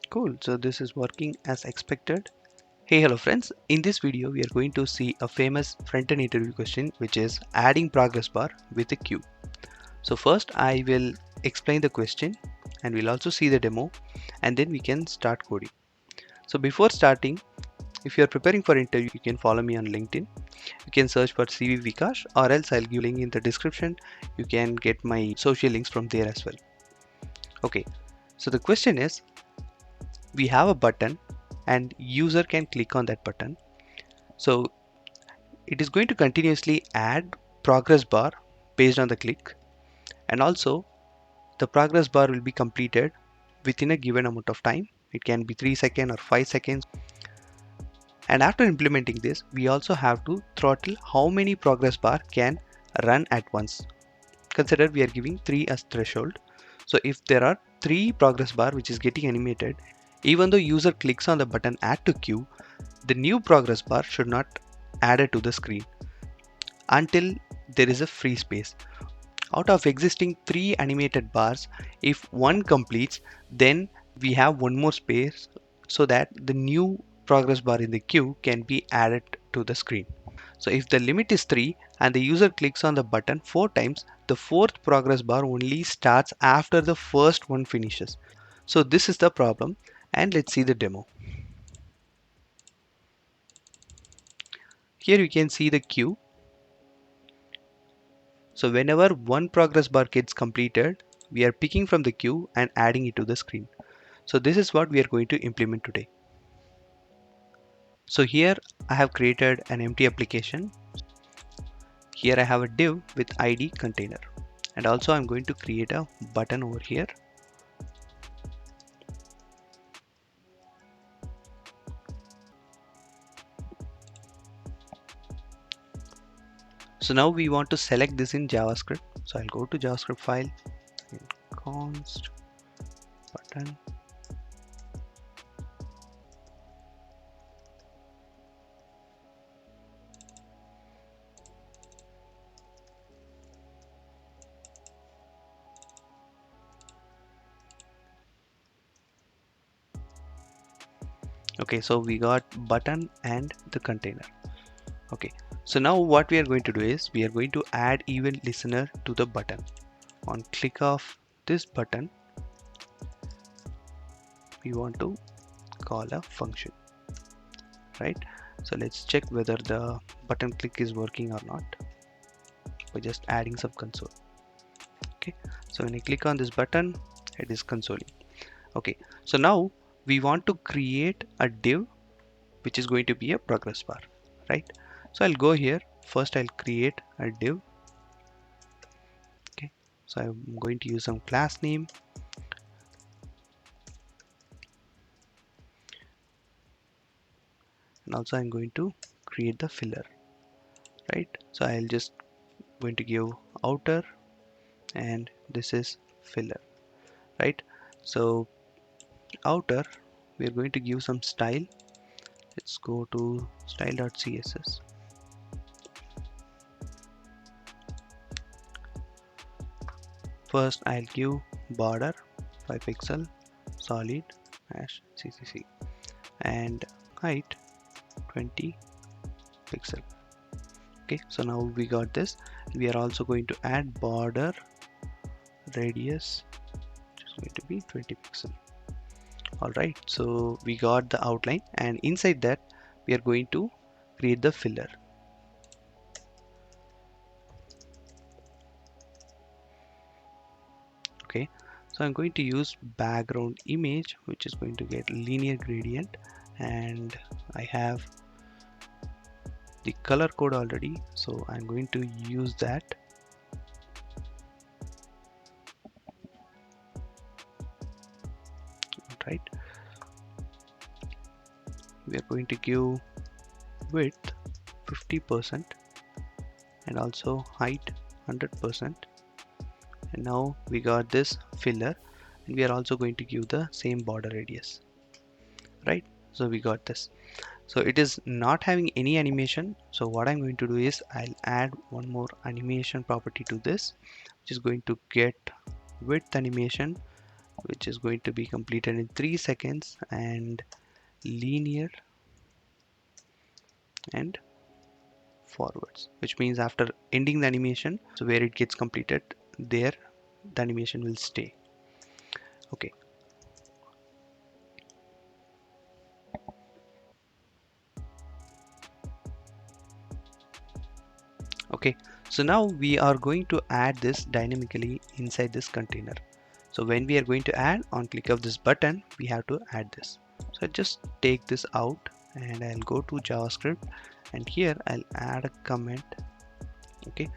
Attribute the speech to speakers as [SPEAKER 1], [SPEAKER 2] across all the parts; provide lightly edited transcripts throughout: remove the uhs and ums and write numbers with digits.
[SPEAKER 1] Cool, so this is working as expected. Hey, hello friends. In this video, we are going to see a famous front-end interview question, which is adding progress bar with a queue. So first I will explain the question and we'll also see the demo and then we can start coding. So before starting, if you're preparing for interview, you can follow me on LinkedIn. You can search for CV Vikash or else I'll give link in the description. You can get my social links from there as well. Okay, so the question is, we have a button and user can click on that button. So it is going to continuously add progress bar based on the click, and also the progress bar will be completed within a given amount of time. It can be 3 seconds or 5 seconds. And after implementing this, we also have to throttle how many progress bar can run at once. Consider we are giving 3 as threshold. So if there are 3 progress bar which is getting animated, even though user clicks on the button add to queue, the new progress bar should not add it to the screen until there is a free space. Out of existing 3 animated bars, if one completes, then we have one more space so that the new progress bar in the queue can be added to the screen. So if the limit is 3 and the user clicks on the button 4 times, the fourth progress bar only starts after the first one finishes. So this is the problem, and let's see the demo. Here you can see the queue. So whenever one progress bar gets completed, we are picking from the queue and adding it to the screen. So this is what we are going to implement today. So here I have created an empty application. Here I have a div with ID container, and also I'm going to create a button over here. So now we want to select this in JavaScript. So I'll go to JavaScript file, const button. Okay, so we got button and the container. Okay, so now what we are going to do is we are going to add event listener to the button. On click of this button, we want to call a function, right? So let's check whether the button click is working or not by just adding some console. Okay, so when I click on this button, it is consoling. Okay, so now we want to create a div which is going to be a progress bar, right? So I'll go here. First I'll create a div. Okay, so I'm going to use some class name, and also I'm going to create the filler, right? So I'll just going to give outer, and this is filler, right? So outer, we are going to give some style. Let's go to style.css. First I'll give border 5 pixel solid hash ccc and height 20 pixel. Okay, so now we got this. We are also going to add border radius, which is going to be 20 pixel. All right, so we got the outline, and inside that we are going to create the filler. Okay, so I'm going to use background image, which is going to get linear gradient, and I have the color code already, so I'm going to use that. Right, we are going to give width 50% and also height 100%, and now we got this filler, and we are also going to give the same border radius, right? So we got this. So it is not having any animation, so what I'm going to do is I'll add one more animation property to this, which is going to get width animation which is going to be completed in 3 seconds, and linear and forwards, which means after ending the animation, so where it gets completed, there the animation will stay. Okay. Okay, so now we are going to add this dynamically inside this container. So when we are going to add, on click of this button, we have to add this. So I just take this out and I'll go to JavaScript, and here I'll add a comment. Okay,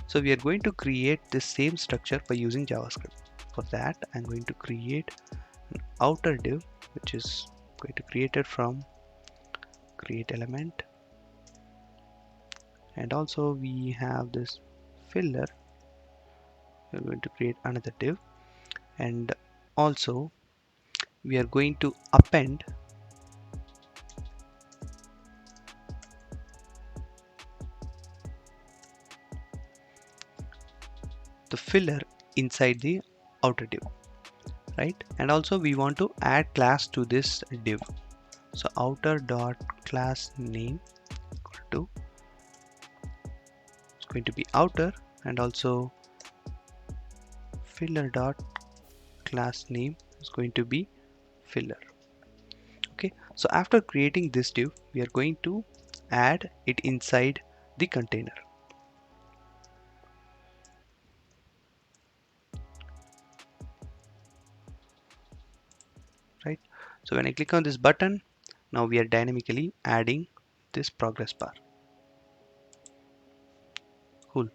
[SPEAKER 1] so we are going to create the same structure by using JavaScript. For that, I'm going to create an outer div, which is going to create it from create element, and also we have this filler. We're going to create another div, and also we are going to append the filler inside the outer div, right? And also we want to add class to this div. So outer dot class name equal to, it's going to be outer, and also filler dot class name is going to be filler. Okay, so after creating this div, we are going to add it inside the container, right? So when I click on this button, now we are dynamically adding this progress bar. Cool.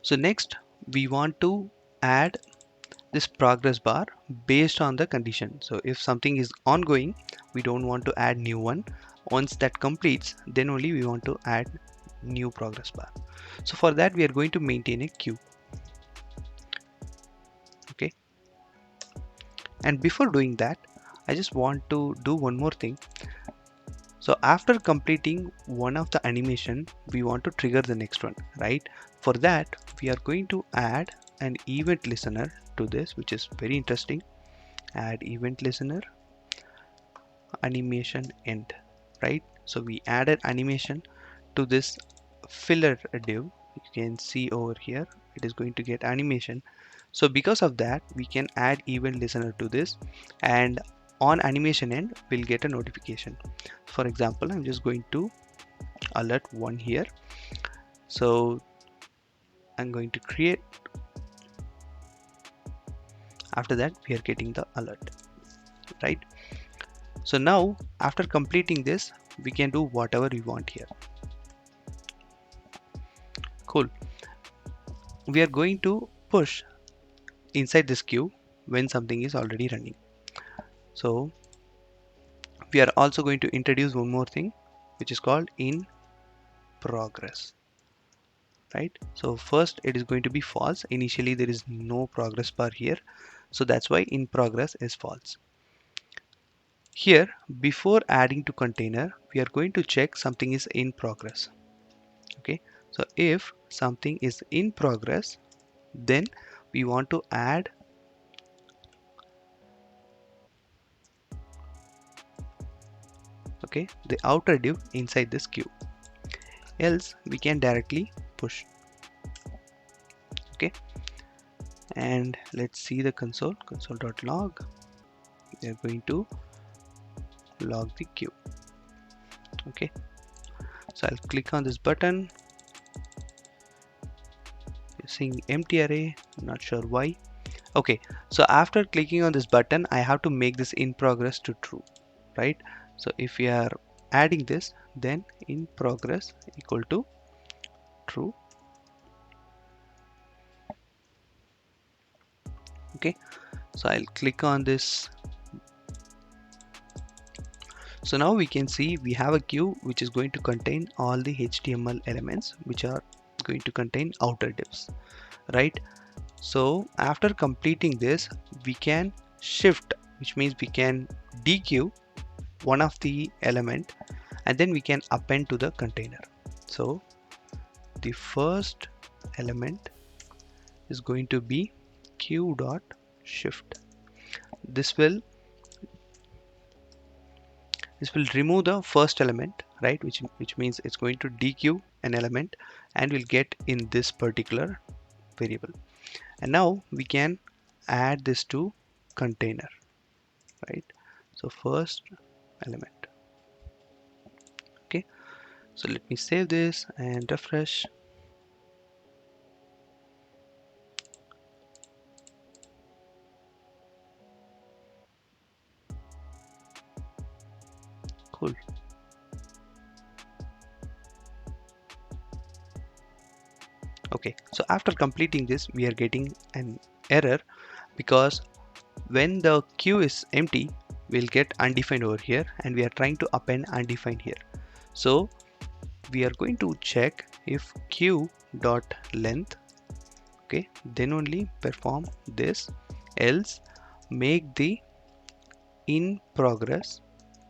[SPEAKER 1] So next we want to add this progress bar based on the condition. So if something is ongoing, we don't want to add new one. Once that completes, then only we want to add new progress bar. So for that, we are going to maintain a queue. Okay. And before doing that, I just want to do one more thing. So after completing one of the animation, we want to trigger the next one, right? For that, we are going to add an event listener to this, which is very interesting. Add event listener animation end, right? So we added animation to this filler div. You can see over here, it is going to get animation. So because of that, we can add event listener to this, and on animation end, we'll get a notification. For example, I'm just going to alert one here. So I'm going to create. After that, we are getting the alert, right? So now after completing this, we can do whatever we want here. Cool. We are going to push inside this queue when something is already running. So we are also going to introduce one more thing, which is called in progress, right? So first it is going to be false. Initially there is no progress bar here, so that's why in progress is false. Here, before adding to container, we are going to check something is in progress. Okay, so if something is in progress, then we want to add the outer div inside this queue, else we can directly push. Okay, and let's see the console.log. We are going to log the queue. Okay, so I'll click on this button. You're seeing empty array, not sure why. Okay, so after clicking on this button, I have to make this in progress to true, right? So if we are adding this, then in progress equal to true. Okay, so I'll click on this. So now we can see we have a queue which is going to contain all the HTML elements which are going to contain outer divs, right? So after completing this, we can shift, which means we can dequeue one of the element, and then we can append to the container. So the first element is going to be queue dot shift. This will remove the first element, right, which means it's going to dequeue an element and will get in this particular variable. And now we can add this to container, right? So first element. Okay, so let me save this and refresh. Cool. Okay, so after completing this, we are getting an error because when the queue is empty, we'll get undefined over here, and we are trying to append undefined here. So we are going to check if queue dot length, okay, then only perform this, else make the in progress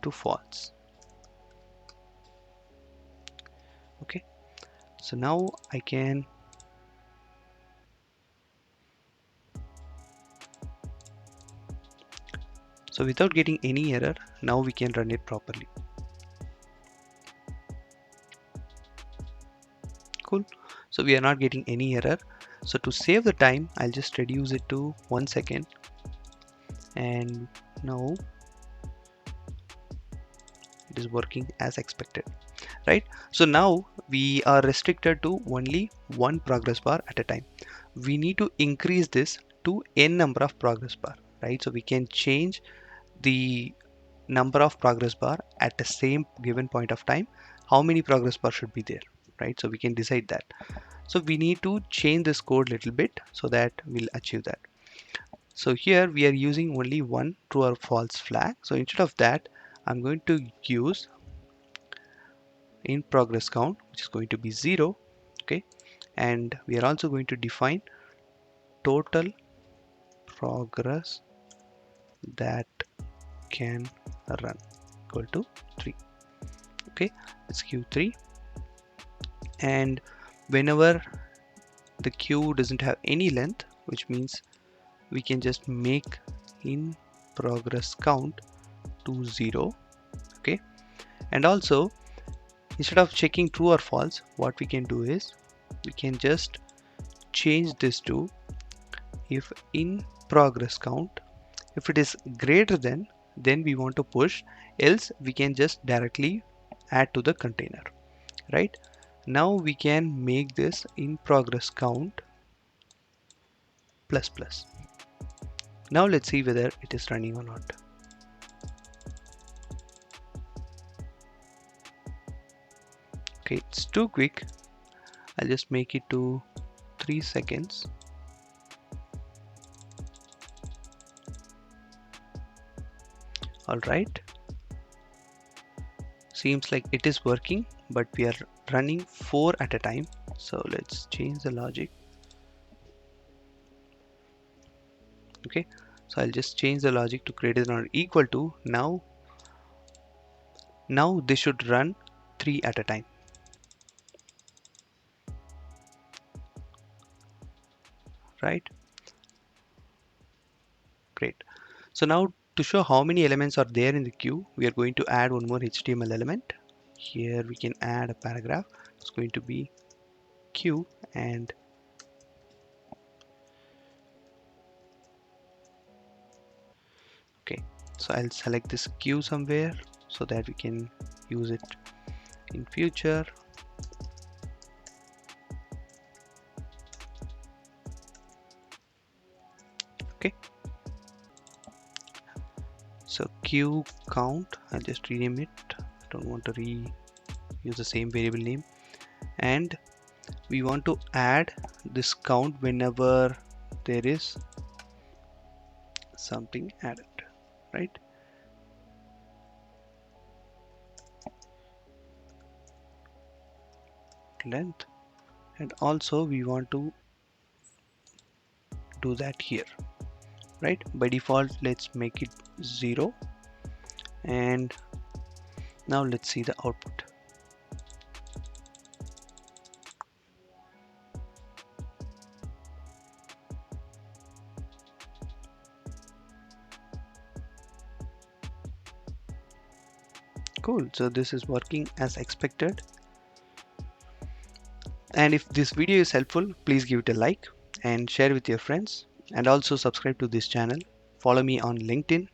[SPEAKER 1] to false. Okay, so now I can so without getting any error, now we can run it properly. Cool. So we are not getting any error. So to save the time, I'll just reduce it to 1 second, and now it is working as expected, right? So now we are restricted to only one progress bar at a time. We need to increase this to n number of progress bar, right? So we can change the number of progress bar at the same given point of time. How many progress bar should be there, right? So we can decide that. So we need to change this code little bit so that we'll achieve that. So here we are using only one true or false flag. So instead of that, I'm going to use in progress count, which is going to be 0. Okay, and we are also going to define total progress that can run equal to 3. Okay, let's queue 3, and whenever the queue doesn't have any length, which means we can just make in progress count to 0. Okay, and also instead of checking true or false, what we can do is we can just change this to if in progress count, if it is greater than, then we want to push, else we can just directly add to the container, right? Now we can make this in progress count plus plus. Now let's see whether it is running or not. Okay, it's too quick. I'll just make it to 3 seconds. All right, seems like it is working, but we are running 4 at a time. So let's change the logic. Okay, so I'll just change the logic to greater than or equal to. Now this should run 3 at a time. Right, great. So now to show how many elements are there in the queue, we are going to add one more HTML element. Here we can add a paragraph. It's going to be queue, and okay, so I'll select this queue somewhere so that we can use it in future. Okay, so queue count, I'll just rename it. I don't want to use the same variable name, and we want to add this count whenever there is something added, right? Length, and also we want to do that here, right? By default, let's make it 0, and now let's see the output. Cool. So this is working as expected. And if this video is helpful, please give it a like and share with your friends, and also subscribe to this channel. Follow me on LinkedIn